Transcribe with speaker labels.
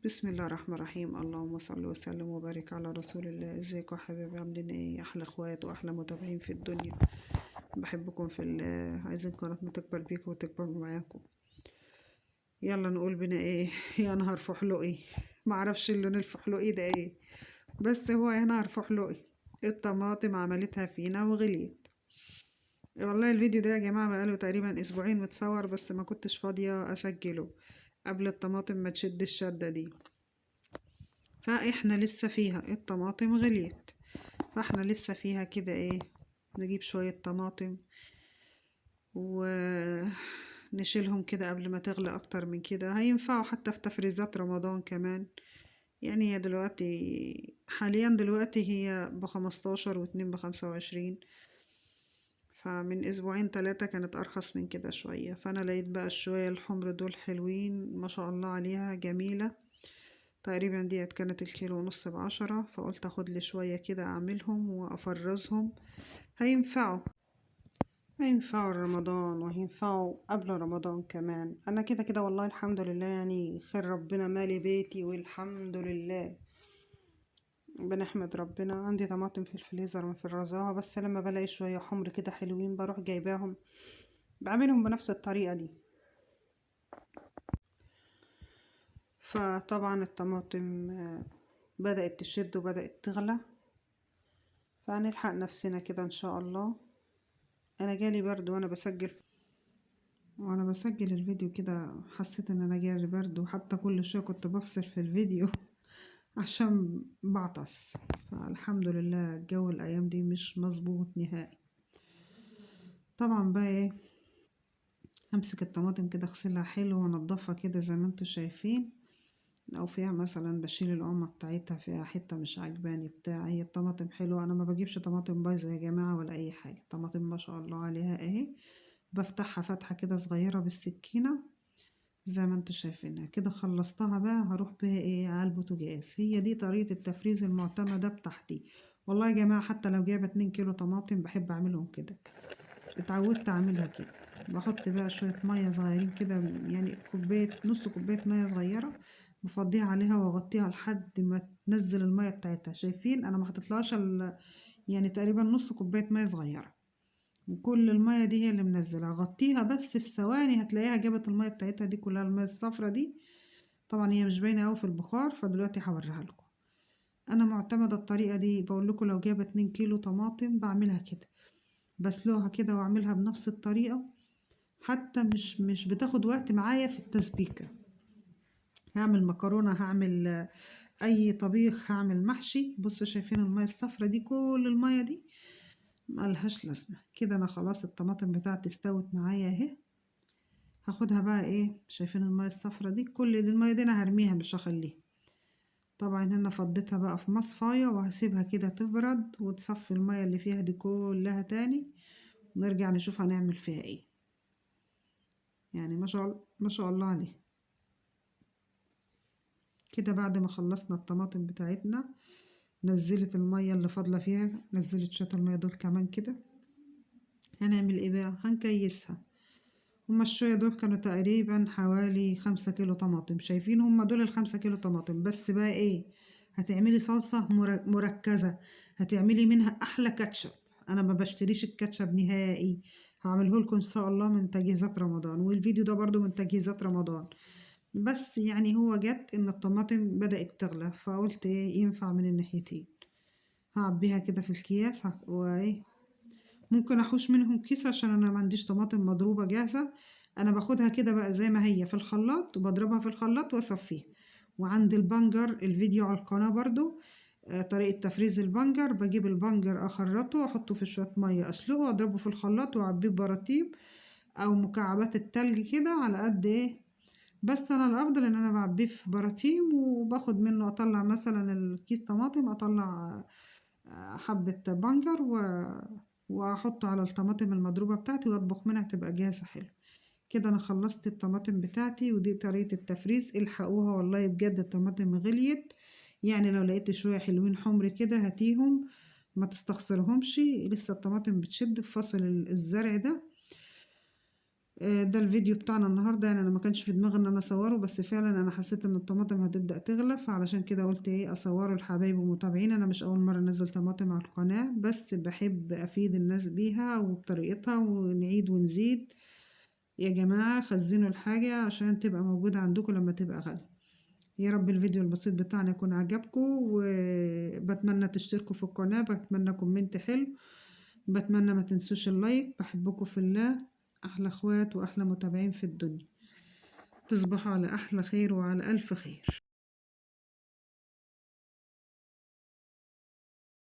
Speaker 1: بسم الله الرحمن الرحيم. اللهم صل وسلم وبارك على رسول الله. ازيكم يا حبايبي؟ عاملين ايه؟ احلى اخوات واحلى متابعين في الدنيا. بحبكم في الله، عايزين قناتنا تكبر بيكم وتكبر معاكم. يلا نقول بنا ايه؟ يا نهار فحلقي. معرفش اللون الفحلقي ده ايه، بس هو يا نهار فحلقي. الطماطم عملتها فينا وغليت. والله الفيديو ده يا جماعة بقاله تقريبا اسبوعين متصور، بس ما كنتش فاضية اسجله قبل الطماطم ما تشد الشدة دي. فاحنا لسه فيها الطماطم غليت، فاحنا لسه فيها كده ايه، نجيب شوية طماطم ونشيلهم كده قبل ما تغلى اكتر من كده. هينفعوا حتى في تفريزات رمضان كمان. يعني هي دلوقتي حاليا دلوقتي هي ب15 واتنين ب25، فمن اسبوعين 3 كانت ارخص من كده شوية. فانا لقيت بقى الشوية الحمر دول حلوين ما شاء الله عليها، جميلة. تقريبا ديت كانت الكيلو ونص ب10، فقلت اخد لي شوية كده اعملهم وافرزهم. هينفعوا رمضان وهينفعوا قبل رمضان كمان. انا كده كده والله الحمد لله، يعني خير ربنا مالي بيتي والحمد لله. بنحمد ربنا. عندي طماطم في الفريزر مفرزاها، بس لما بلاقي شوية حمر كده حلوين بروح جايباهم بعملهم بنفس الطريقة دي. فطبعا الطماطم بدأت تشد وبدأت تغلى، فهنلحق نفسنا كده ان شاء الله. انا جالي برد وانا بسجل الفيديو كده، حسيت ان انا جالي برد، وحتى كل شويه كنت بفصل في الفيديو عشان بعطس. فالحمد لله الجو الايام دي مش مظبوط نهائي. طبعا بقى ايه، همسك الطماطم كده اغسلها حلو وانضفها كده زي ما انتوا شايفين. او فيها مثلا بشيل القمة بتاعتها، فيها حتة مش عجباني بتاع. هي الطماطم حلوة، انا ما بجيبش طماطم بايظة يا جماعة ولا اي حاجة. طماطم ما شاء الله عليها اهي. بفتحها فتحة كده صغيرة بالسكينة زي ما انتوا شايفينها كده. خلصتها بقى هروح بيها ايه على البوتاجاز. هي دي طريقة التفريز المعتمدة بتاعتي. والله يا جماعة حتى لو جايبة 2 كيلو طماطم بحب اعملهم كده، اتعودت اعملها كده. بحط بقى شوية مية صغيرين كده، يعني كوباية نص كوباية مية صغيرة، بفضيها عليها واغطيها لحد ما تنزل المية بتاعتها. شايفين انا ما حطيتلهاش يعني تقريبا نص كوباية مية صغيرة، وكل المية دي هي اللي منزلة. غطيها بس في ثواني هتلاقيها جابت المية بتاعتها دي كلها، المية الصفرة دي. طبعا هي مش باينة اوي في البخار، فدلوقتي هوريها لكم. انا معتمدة الطريقة دي، بقول لكم لو جايبة 2 كيلو طماطم بعملها كده، بسلوها كده واعملها بنفس الطريقة. حتى مش بتاخد وقت معايا في التسبيكة. هعمل مكرونة، هعمل اي طبيخ، هعمل محشي. بصوا شايفين المية الصفرة دي؟ كل المية دي ملهاش لازمة كده. انا خلاص الطماطم بتاعتي استوت معايا اهي. هاخدها بقى ايه، شايفين المية الصفرة دي؟ كل دي المية دي انا هرميها مش هخليها. طبعا هنا فضيتها بقى في مصفاية وهسيبها كده تبرد وتصفي المية اللي فيها دي كلها تاني، ونرجع نشوف هنعمل فيها ايه. يعني ما شاء الله عليه. كده بعد ما خلصنا الطماطم بتاعتنا، نزلت المية اللي فاضلة فيها، نزلت شوية المية دول كمان كده. هنعمل ايه بقى؟ هنكيسها. هما الشوية دول كانوا تقريبا حوالي 5 كيلو طماطم. شايفين هما دول ال5 كيلو طماطم. بس بقى ايه، هتعملي صلصة مركزة، هتعملي منها احلى كاتشب. انا ما بشتريش الكاتشب نهائي. هعمله لكم ان شاء الله من تجهيزات رمضان، والفيديو ده برضو من تجهيزات رمضان. بس يعني هو جت ان الطماطم بدأت تغلى، فقلت ايه ينفع من الناحيتين. هعبيها كده في الكياس وايه، ممكن احوش منهم كيس عشان انا ما عنديش طماطم مضروبة جاهزة. انا باخدها كده بقى زي ما هي في الخلاط، وبضربها في الخلاط واصفيها. وعند البنجر الفيديو على القناة برضو، طريقة تفريز البنجر. بجيب البنجر اخرطه واحطه في شوية مية، اسلقه واضربه في الخلاط واعبيه براطيب او مكعبات التلج كده على قد ايه. بس انا الافضل ان انا بعبيه في براطيم، وباخد منه اطلع مثلا الكيس طماطم، اطلع حبة بنجر واحطه على الطماطم المضروبة بتاعتي واطبخ منها تبقى جاهزة حلو كده. انا خلصت الطماطم بتاعتي، ودي طريقة التفريز. الحقوها والله بجد الطماطم غليت. يعني لو لقيت شوية حلوين حمر كده هاتيهم، ما تستخسرهمش. لسه الطماطم بتشد في فصل الزرع ده. ده الفيديو بتاعنا النهارده. يعني انا ما كانش في دماغي ان انا اصوره، بس فعلا انا حسيت ان الطماطم هتبدا تغلى، فعلشان كده قلت ايه اصوره لحبايبي ومتابعين. انا مش اول مره انزل طماطم على القناه، بس بحب افيد الناس بيها وبطريقتها، ونعيد ونزيد. يا جماعه خزنوا الحاجه عشان تبقى موجوده عندكم لما تبقى غاليه. يا رب الفيديو البسيط بتاعنا يكون عجبكم، وبتمنى تشتركوا في القناه، بتمنى كومنت حلو، بتمنى ما تنسوش اللايك. بحبكم في الله، احلى اخوات واحلى متابعين في الدنيا. تصبحوا على احلى خير وعلى الف خير.